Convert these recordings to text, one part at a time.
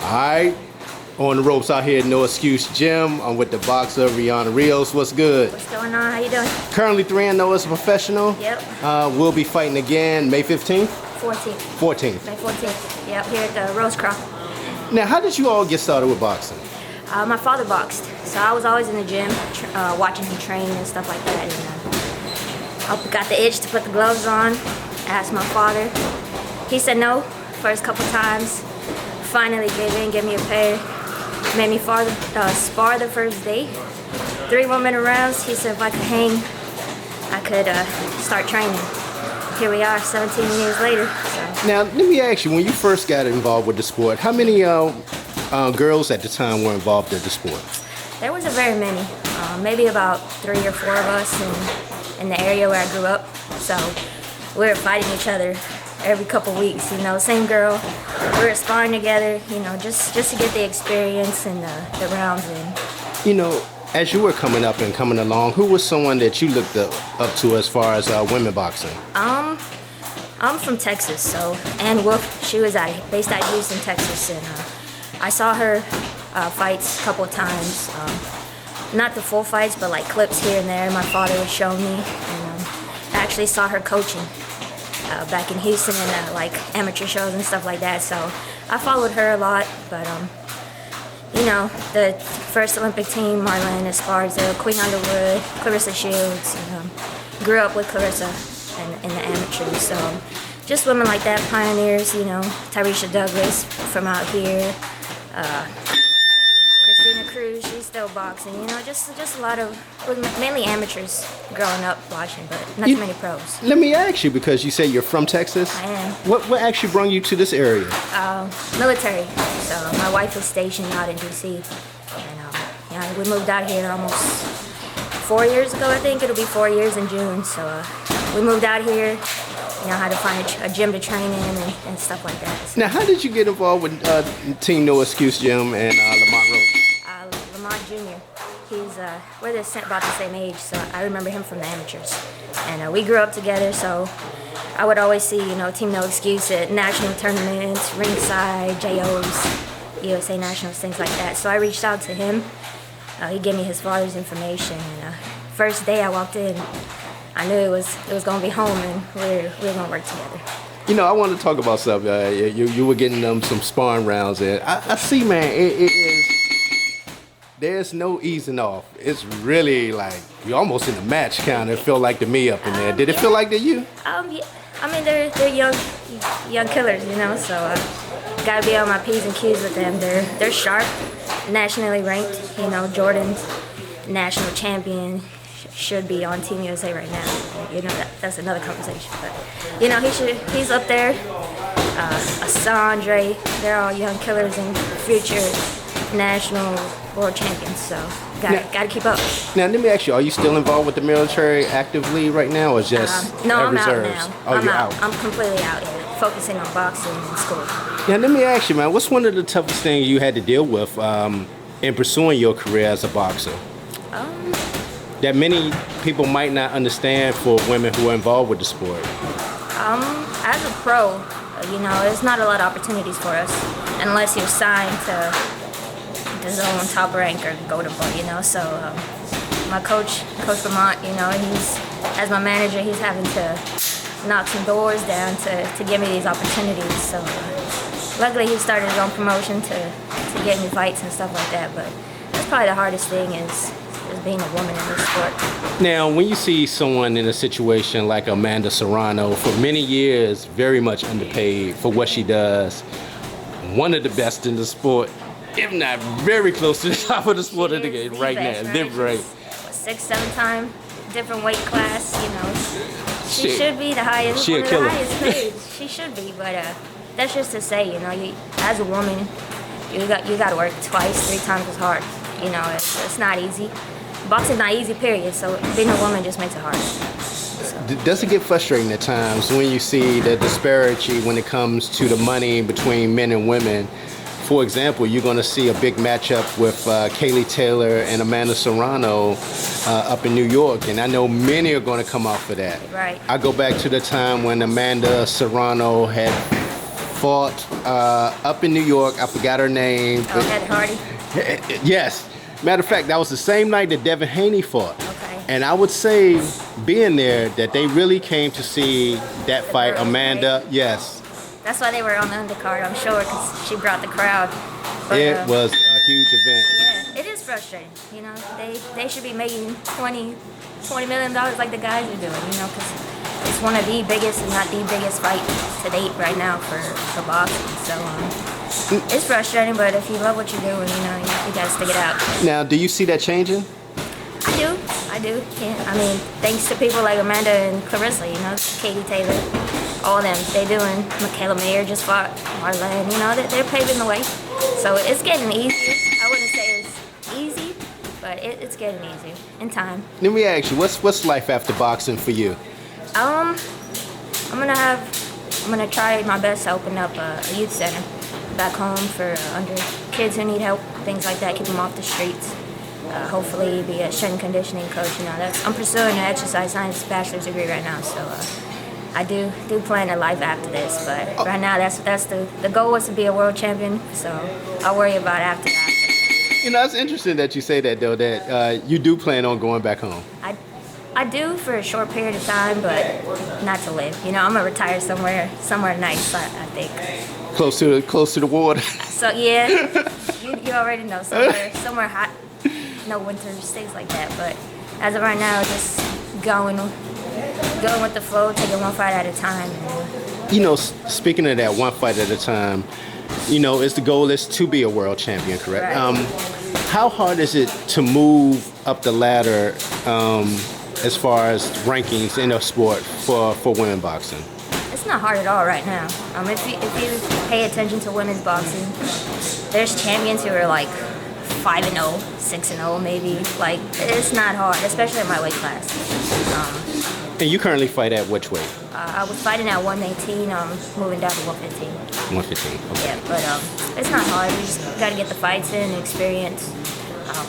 Alright, on the ropes out here at No Excuse Gym. I'm with the boxer Rianna Rios. What's good? What's going on? How you doing? Currently 3-0 as a professional. Yep. We'll be fighting again May 15th? 14th. 14th. May 14th. Yep, here at the Rose Cross. Now, how did you all get started with boxing? My father boxed, so I was always in the gym watching him train and stuff like that. And I got the itch to put the gloves on. Asked my father. He said no first couple times. Finally gave in, gave me a pair. Made me spar the first day. 3 1-minute rounds. He said if I could hang, I could start training. Here we are, 17 years later. So. Now, let me ask you, when you first got involved with the sport, how many girls at the time were involved in the sport? There wasn't very many. Maybe about 3 or 4 of us in the area where I grew up. So we were fighting each other every couple weeks, same girl. We were sparring together, just to get the experience and the rounds in. As you were coming up and coming along, who was someone that you looked up to as far as women boxing? I'm from Texas, so Ann Wolf, she was based out of Houston, Texas, and I saw her fights a couple of times. Not the full fights, but like clips here and there. My father would show me, and I actually saw her coaching back in Houston and like amateur shows and stuff like that. So I followed her a lot, but the first Olympic team, Marlon Esparza, Queen Underwood, Clarissa Shields, grew up with Clarissa in the amateurs. So just women like that, pioneers, Tyresha Douglas from out here, Christina Cruz, she's still boxing, just a lot of, mainly amateurs growing up watching, but not too many pros. Let me ask you, because you say you're from Texas. I am. What actually brought you to this area? Military. So my wife is stationed out in D.C. And we moved out here almost 4 years ago, I think. It'll be 4 years in June. So we moved out here, had to find a gym to train in and stuff like that. So. Now, how did you get involved with Team No Excuse Gym and Lamont Roach? Lamont Jr., we're about the same age, so I remember him from the amateurs. And we grew up together, so I would always see, Team No Excuse at national tournaments, ringside, JOs, USA Nationals, things like that. So I reached out to him. He gave me his father's information, and first day I walked in, I knew it was going to be home, and we were going to work together. I want to talk about something. You were getting some sparring rounds in. I see, man, it is. There's no easing off. It's really like you're almost in a match kind of feel like to me up in there. Did it feel like to you? Yeah. I mean, they're young killers, so gotta be on my P's and Q's with them. They're sharp, nationally ranked. Jordan's national champion, should be on Team USA right now. That's another conversation. But he's up there. Asandre, they're all young killers and future national world champions. So gotta keep up. Now let me ask you: are you still involved with the military actively right now, or just no? I'm reserves? out now. Oh, you're out. I'm completely out here, focusing on boxing and school. Now let me ask you, man, what's one of the toughest things you had to deal with in pursuing your career as a boxer? That many people might not understand for women who are involved with the sport. As a pro, there's not a lot of opportunities for us unless you're signed to the zone top rank or go to bar, So my coach Vermont, he's, as my manager, he's having to knock some doors down to give me these opportunities. So luckily he started his own promotion to get me fights and stuff like that. But that's probably the hardest thing is being a woman in this sport. Now, when you see someone in a situation like Amanda Serrano, for many years, very much underpaid for what she does, one of the best in the sport, if not very close to the top of the sport of the game right now. Right. 6, 7 time, different weight class, She should be the highest, she one a of killer. the highest paid. She should be, but that's just to say, as a woman, you got to work 2, 3 times as hard. It's not easy. Boxing's not easy, period. So being a woman just makes it hard. Does it get frustrating at times when you see the disparity when it comes to the money between men and women? For example, you're going to see a big matchup with Kaylee Taylor and Amanda Serrano up in New York, and I know many are going to come out for that. Right. I go back to the time when Amanda Serrano had fought up in New York. I forgot her name. Oh, Heather Hardy. Yes. Matter of fact, that was the same night that Devin Haney fought. Okay. And I would say, being there, that they really came to see that fight. girls, Amanda, right? yes. That's why they were on the undercard, I'm sure, because she brought the crowd. But, It was a huge event. yeah, it is frustrating. You know, they should be making $20 million like the guys are doing. You know, because it's one of the biggest, if not the biggest fight to date right now for boxing. So it's frustrating, but if you love what you're doing, you know, you gotta stick it out. Now, do you see that changing? I do. Yeah, I mean, thanks to people like Amanda and Clarissa, you know, Katie Taylor, all of them, they doing. Michaela Mayer just fought Marlene, you know, they're paving the way. So it's getting easier. I wouldn't say it's easy, but it's getting easier in time. Let me ask you, what's life after boxing for you? I'm gonna try my best to open up a youth center back home for under kids who need help, things like that, keep them off the streets. Hopefully be a strength and conditioning coach. You know, I'm pursuing an exercise science bachelor's degree right now, so I do plan a life after this. But right now, that's the goal was to be a world champion. So I'll worry about after that. You know, it's interesting that you say that, though, that you do plan on going back home. I do for a short period of time, but not to live. You know, I'm gonna retire somewhere nice. I think. Close to the water. So yeah, you already know somewhere hot. No winters, things like that. But as of right now, just going with the flow, taking one fight at a time. You know, speaking of that, one fight at a time, you know, the goal is to be a world champion, correct? Right. How hard is it to move up the ladder as far as rankings in a sport for women boxing? It's not hard at all right now. If you pay attention to women's boxing, there's champions who are like 5-0, 6-0 maybe. Like, it's not hard, especially in my weight class. And you currently fight at which weight? I was fighting at 118, moving down to 115. 115, okay. Yeah, but it's not hard. You just got to get the fights in, experience.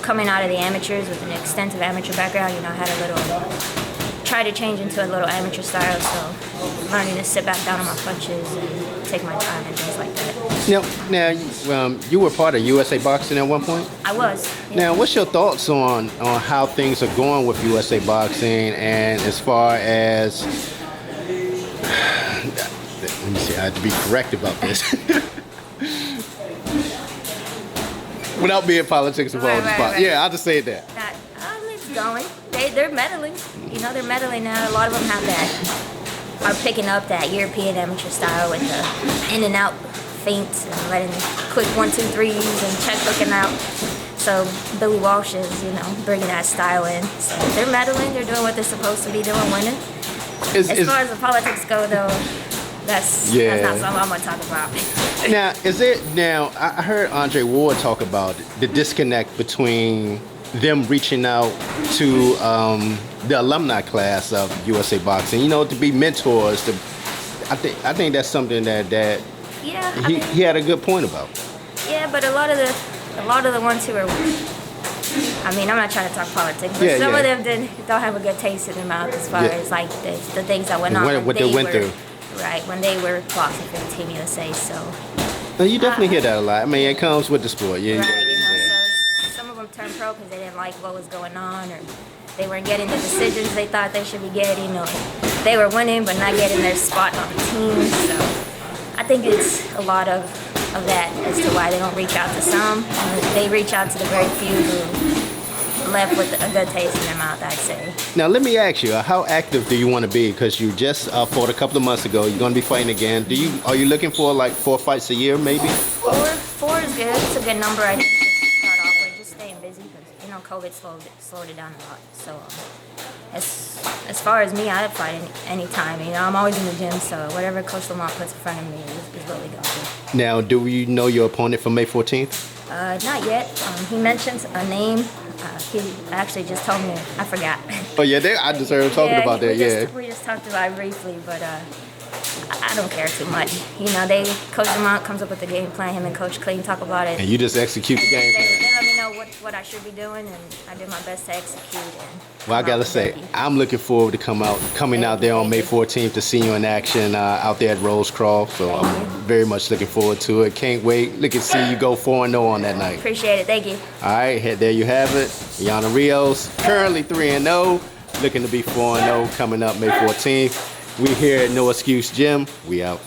Coming out of the amateurs with an extensive amateur background, you know, I had try to change into a little amateur style, so learning to sit back down on my punches and take my time and things like that. Now, you were part of USA Boxing at one point? I was. Yeah. Now, what's your thoughts on how things are going with USA Boxing, and as far as, let me see, I have to be correct about this. Without being politics involved. Right. Yeah, I'll just say that. It's going. They're meddling. You know, they're meddling now. A lot of them are picking up that European amateur style with the in and out feints and letting quick 1, 2, 3s and check hooking out. So Billy Walsh is, you know, bringing that style in. So they're meddling. They're doing what they're supposed to be doing, winning. As far as the politics go, though, that's not something I'm gonna talk about. Now, I heard Andre Ward talk about the disconnect between them reaching out to the alumni class of USA Boxing, you know, to be mentors. I think that's something that he had a good point about. Yeah, but a lot of the ones who are, I mean, I'm not trying to talk politics, but some of them don't have a good taste in their mouth as far as like the things that went on. What they went through. Right, when they were boxing for the Team USA, so. Well, you definitely hear that a lot. I mean, it comes with the sport. Yeah. Right, you know, so some of them turned pro because they didn't like what was going on, or they weren't getting the decisions they thought they should be getting, or they were winning but not getting their spot on the team. So I think it's a lot of that as to why they don't reach out to some. They reach out to the very few who left with a good taste in their mouth, I'd say. Now, let me ask you, how active do you want to be? Because you just fought a couple of months ago. You're going to be fighting again. Are you looking for like 4 fights a year, maybe? Four is good. It's a good number, I think, to start off with. Just staying busy because, you know, COVID slowed it down a lot. So as far as me, I'd fight any time. You know, I'm always in the gym, so whatever Coach Lamont puts in front of me is what we go to. Now, do you know your opponent for May 14th? Not yet. He mentioned a name. He actually just told me. I forgot. Oh yeah, I just heard him talking about that. We just talked about it briefly, but I don't care too much. You know, Coach Demont comes up with the game plan. Him and Coach Clayton talk about it. And you just execute the game plan. They let me know what I should be doing, and I did my best to execute. Well, I gotta say, I'm looking forward to coming out there on May 14th to see you in action out there at Rosecroft. So I'm very much looking forward to it. Can't wait. Look and see you go 4-0 on that night. Appreciate it. Thank you. All right, there you have it. Rianna Rios, currently 3-0, looking to be 4-0 coming up May 14th. We here at No Excuse Gym. We out.